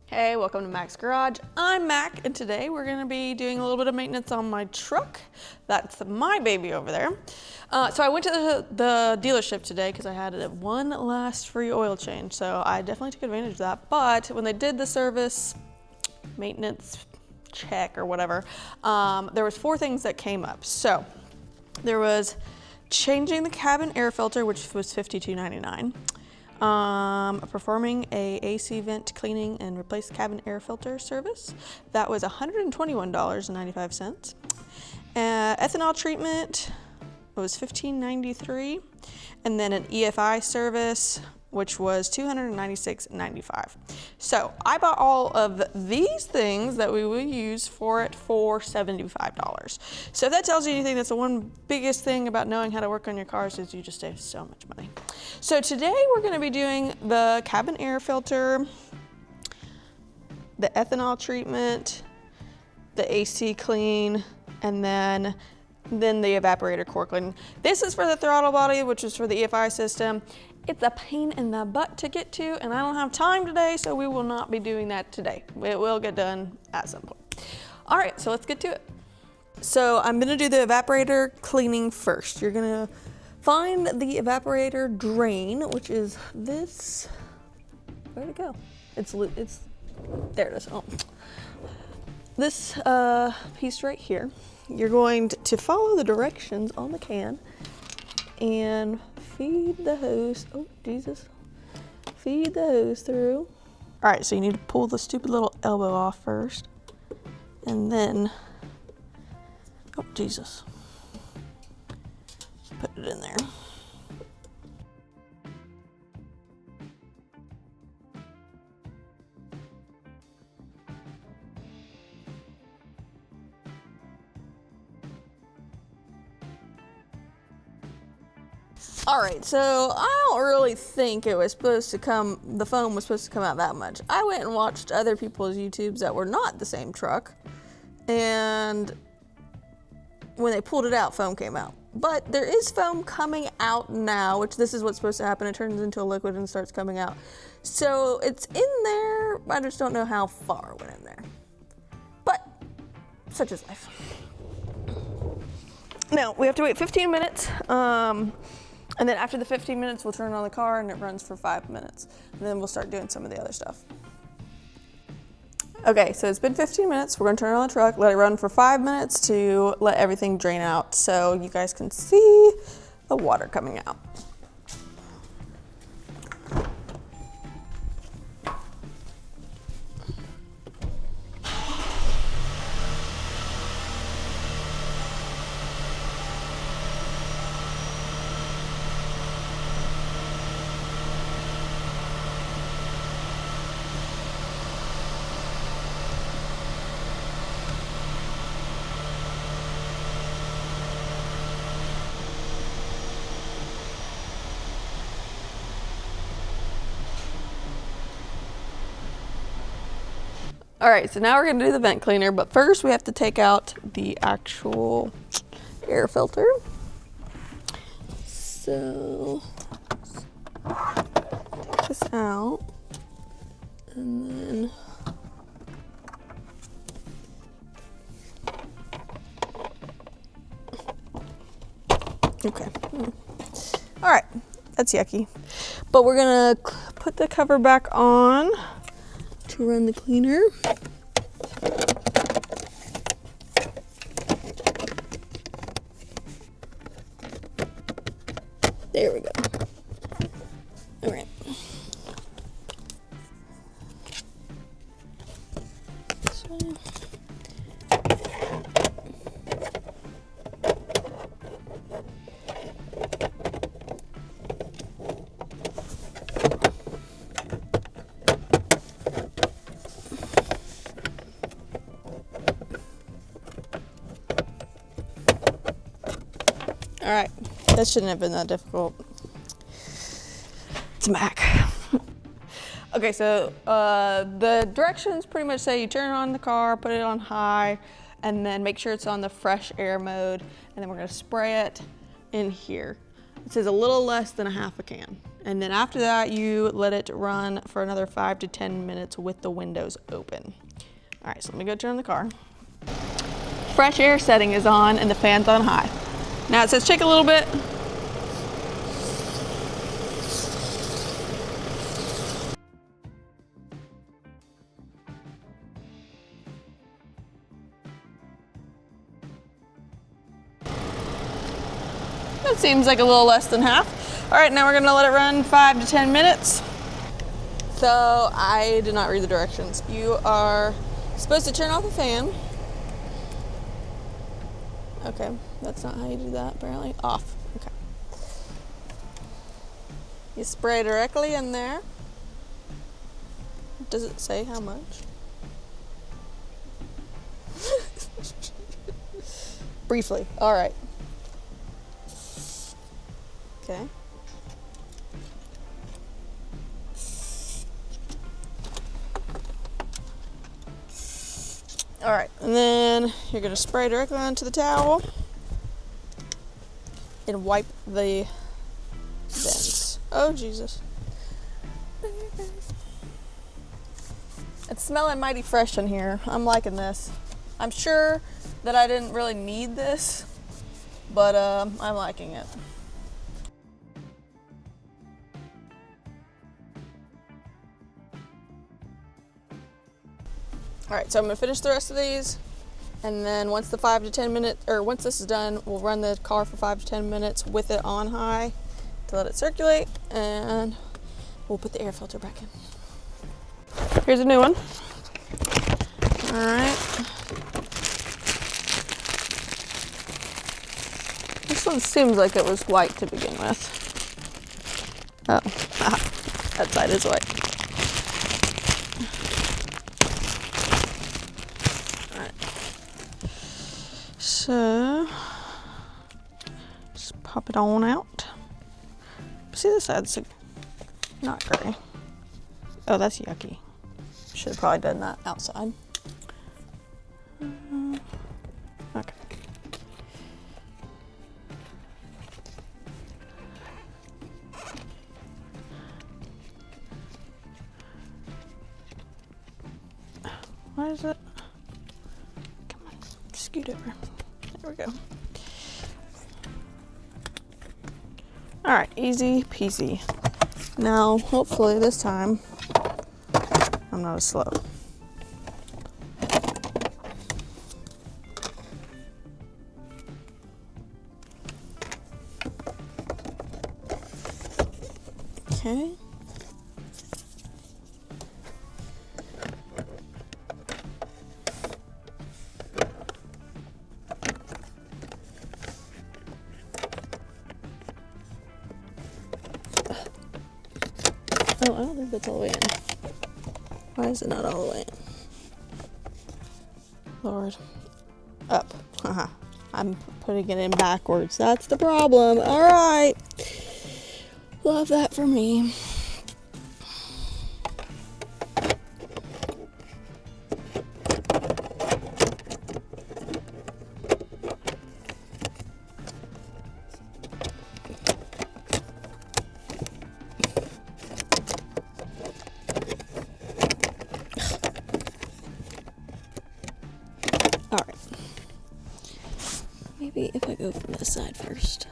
Hey, welcome to Mac's Garage. I'm Mac, and today we're gonna be doing a little bit of maintenance on my truck. That's my baby over there. So I went to the dealership today because I had one last free oil change, so I definitely took advantage of that. But when they did the service maintenance check or whatever, there was 4 things that came up. So there was changing the cabin air filter, which was $52.99. Performing a AC vent cleaning and replace cabin air filter service. That was $121.95. Ethanol treatment was $15.93, and then an EFI service, which was $296.95. So I bought all of these things that we will use for it for $75. So if that tells you anything, that's the one biggest thing about knowing how to work on your cars is you just save so much money. So today we're going to be doing the cabin air filter, the ethanol treatment, the AC clean, and then the evaporator core clean. This is for the throttle body, which is for the EFI system. It's a pain in the butt to get to, and I don't have time today, so we will not be doing that today. It will get done at some point. All right, so let's get to it. So I'm gonna do the evaporator cleaning first. You're gonna find the evaporator drain, which is this, where'd it go? It's there it is. Oh. This piece right here. You're going to follow the directions on the can and feed the hose, oh Jesus, feed the hose through. All right, so you need to pull the stupid little elbow off first, and then, oh Jesus, put it in there. All right, so I don't really think it was supposed to come, the foam was supposed to come out that much. I went and watched other people's YouTubes that were not the same truck, and when they pulled it out, foam came out. But there is foam coming out now, which this is what's supposed to happen. It turns into a liquid and starts coming out. So it's in there, I just don't know how far it went in there. But such is life. Now, we have to wait 15 minutes. And then after the 15 minutes, we'll turn on the car and it runs for 5 minutes. And then we'll start doing some of the other stuff. Okay, so it's been 15 minutes. We're gonna turn on the truck, let it run for 5 minutes to let everything drain out so you guys can see the water coming out. All right, so now we're gonna do the vent cleaner, but first we have to take out the actual air filter. So, take this out, and then okay. All right, that's yucky. But we're gonna put the cover back on to run the cleaner. There we go. All right. All right, that shouldn't have been that difficult. It's Mac. Okay, so the directions pretty much say you turn on the car, put it on high, and then make sure it's on the fresh air mode, and then we're gonna spray it in here. It says a little less than a half a can. And then after that, you let it run for another 5 to 10 minutes with the windows open. All right, so let me go turn the car. Fresh air setting is on and the fan's on high. Now it says shake a little bit. That seems like a little less than half. All right, now we're gonna let it run 5 to 10 minutes. So I did not read the directions. You are supposed to turn off the fan. Okay, that's not how you do that apparently. Off, okay. You spray directly in there. Does it say how much? Briefly, all right. Okay. All right, and then you're gonna spray directly onto the towel and wipe the vents. Oh, Jesus. It's smelling mighty fresh in here. I'm liking this. I'm sure that I didn't really need this, but I'm liking it. All right, so I'm gonna finish the rest of these, and then once the 5 to 10 minutes, or once this is done, we'll run the car for 5 to 10 minutes with it on high to let it circulate, and we'll put the air filter back in. Here's a new one. All right. This one seems like it was white to begin with. Oh, that side is white. So, just pop it on out. See, this side's not gray. Oh, that's yucky. Should have probably done that outside. Okay. Why is it? Come on, scoot over. There we go. All right, easy peasy. Now, hopefully this time, I'm not as slow. Okay. Oh, I don't think that's all the way in. Why is it not all the way in? Lord. Up. Haha. I'm putting it in backwards. That's the problem. All right. Love that for me. All right. Maybe if I go from this side first.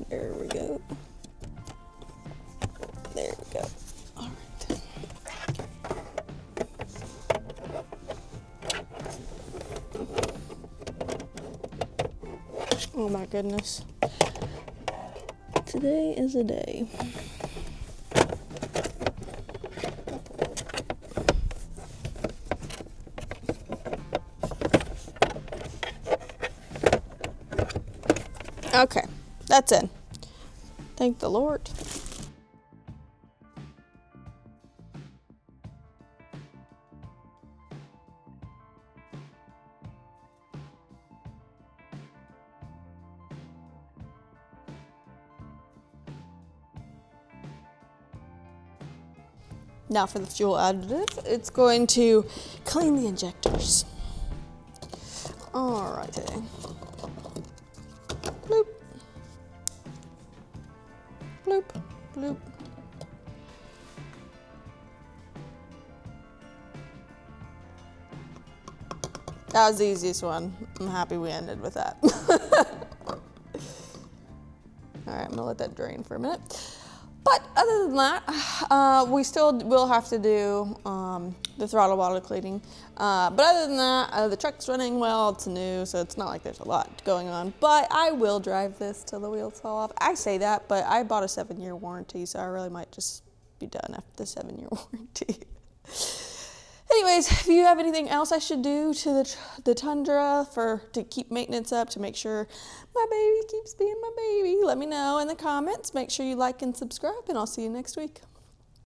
There we go. There we go. All right. Oh my goodness. Today is a day. Okay, that's in. Thank the Lord. Now for the fuel additive, it's going to clean the injectors. All righty. Bloop. That was the easiest one. I'm happy we ended with that. All right, I'm gonna let that drain for a minute. But other than that, we still will have to do the throttle bottle cleaning. But other than that, the truck's running well, it's new, so it's not like there's a lot going on. But I will drive this till the wheels fall off. I say that, but I bought a 7-year warranty, so I really might just be done after the 7-year warranty. Anyways, if you have anything else I should do to the Tundra to keep maintenance up, to make sure my baby keeps being my baby, let me know in the comments. Make sure you like and subscribe, and I'll see you next week.